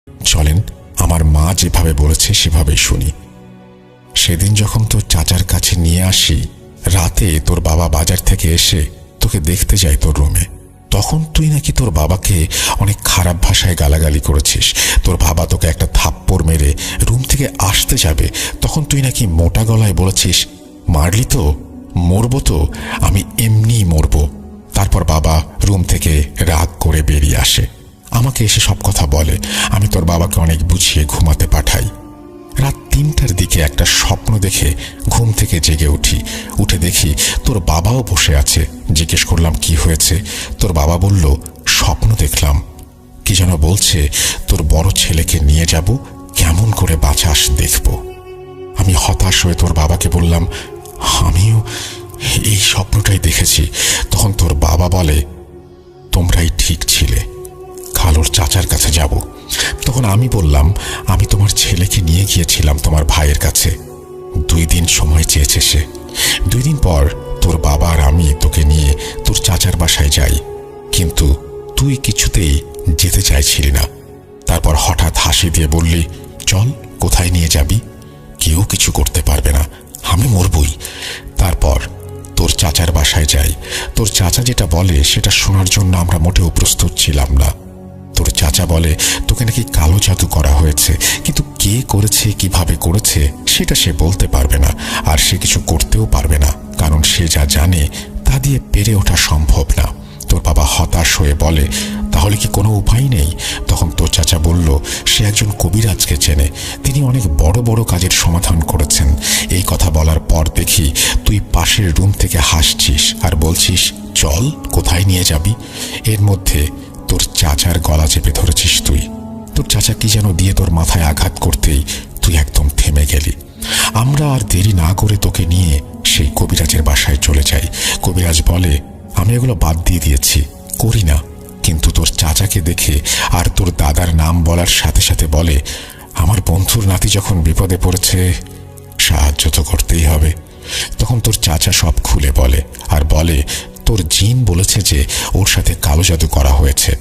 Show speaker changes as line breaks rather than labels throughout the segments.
চলেন আমার মা যেভাবে বলেছে সেভাবেই শুনি। সেদিন যখন তোর চাচার কাছে নিয়ে আসি, রাতে তোর বাবা বাজার থেকে এসে তোকে দেখতে যায় তোর রুমে, তখন তুই নাকি তোর বাবাকে অনেক খারাপ ভাষায় গালাগালি করেছিস। তোর বাবা তোকে একটা থাপ্পড় মেরে রুম থেকে আসতে যাবে, তখন তুই নাকি মোটা গলায় বলেছিস, মারলি তো, মরবো তো, আমি এমনিই মরবো। তারপর বাবা রুম থেকে রাগ করে বেরিয়ে আসে, আমাকে এসে সব কথা বলে। আমি তোর বাবাকে অনেক বুঝিয়ে ঘুমাতে পাঠাই। রাত ৩টার দিকে একটা স্বপ্ন দেখে ঘুম থেকে জেগে উঠে দেখি তোর বাবাও বসে আছে। জিজ্ঞেস করলাম কি হয়েছে। তোর বাবা বলল, স্বপ্ন দেখলাম, কি যেন বলছে তোর বড় ছেলেকে নিয়ে যাব, কেমন করে বাঁচাস দেখব। আমি হতাশ হয়ে তোর বাবাকে বললাম, আমিও এই স্বপ্নটাই দেখেছি। তখন তোর বাবা বলে, তোমরাই ঠিক ছিলে, কালোর চাচার কাছে যাব। তখন আমি বললাম, আমি তোমার ছেলেকে নিয়ে গিয়েছিলাম তোমার ভাইয়ের কাছে, 2 দিন সময় চেয়েছে সে। 2 দিন পর তোর বাবা আর আমি তোকে নিয়ে তোর চাচার বাসায় যাই, কিন্তু তুই কিছুতেই যেতে চাইছিলি না। তারপর হঠাৎ হাসি দিয়ে বললি, চল, কোথায় নিয়ে যাবি? কেউ কিছু করতে পারবে না, আমি মরবই। তারপর তোর চাচার বাসায় যাই। তোর চাচা যেটা বলে সেটা শোনার জন্য আমরা মোটেও প্রস্তুত ছিলাম না। তোর চাচা বলে তোকে নাকি কালো জাদু করা হয়েছে, কিন্তু কে করেছে, কিভাবে করেছে সেটা সে বলতে পারবে না, আর সে কিছু করতেও পারবে না, কারণ সে যা জানে তা দিয়ে পেরে ওঠা সম্ভব না। তোর বাবা হতাশ হয়ে বলে, তাহলে কি কোনো উপায় নেই? তখন তোর চাচা বলল, সে একজন কবিরাজকে চেনে, তিনি অনেক বড় বড় কাজের সমাধান করেছেন। এই কথা বলার পর দেখি তুই পাশের রুম থেকে হাসছিস আর বলছিস, চল, কোথায় নিয়ে যাবি? এর মধ্যে তোর চাচার গলা চেপে ধরেছিস তুই। তোর চাচা কি যেন দিয়ে তোর মাথায় আঘাত করতেই তুই একদম থেমে গেলি। আমরা আর দেরি না করে তোকে নিয়ে সেই কবিরাজের বাসায় চলে যাই। কবিরাজ বলে, আমি এগুলো বাদ দিয়ে দিয়েছি, করি না। কিন্তু তোর চাচাকে দেখে আর তোর দাদার নাম বলার সাথে সাথে বলে, আমার বন্ধুর নাতি যখন বিপদে পড়েছে, সাহায্য তো করতেই হবে। তখন তোর চাচা সব খুলে বলে, আর বলে তোর জিন বলেছে যে ওর সাথে কালো জাদু করা হয়েছে,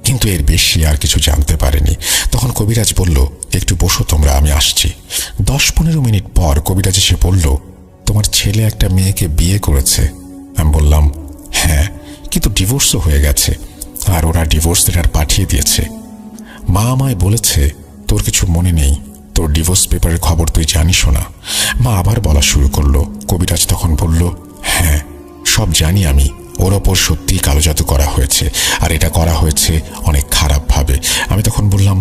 কিন্তু এর বেশি আর কিছু জানতে পারেনি। তখন কবিরাজ বলল, একটু বসো তোমরা, আমি আসছি। 10-15 মিনিট পর কবিরাজ এসে বলল, তোমার ছেলে একটা মেয়েকে বিয়ে করেছে। আমি বললাম, হ্যাঁ, কিন্তু ডিভোর্সও হয়ে গেছে, আর ওরা ডিভোর্স লেটার পাঠিয়ে দিয়েছে। মা আমায় বলেছে তোর কিছু মনে নেই, তোর ডিভোর্স পেপারের খবর তুই জানিসও না। মা আবার বলা শুরু করলো। কবিরাজ তখন বলল, হ্যাঁ, সব জানি আমি, ওর ওপর সত্যিই কালো জাদু করা হয়েছে, আর এটা করা হয়েছে অনেক খারাপভাবে। আমি তখন বললাম,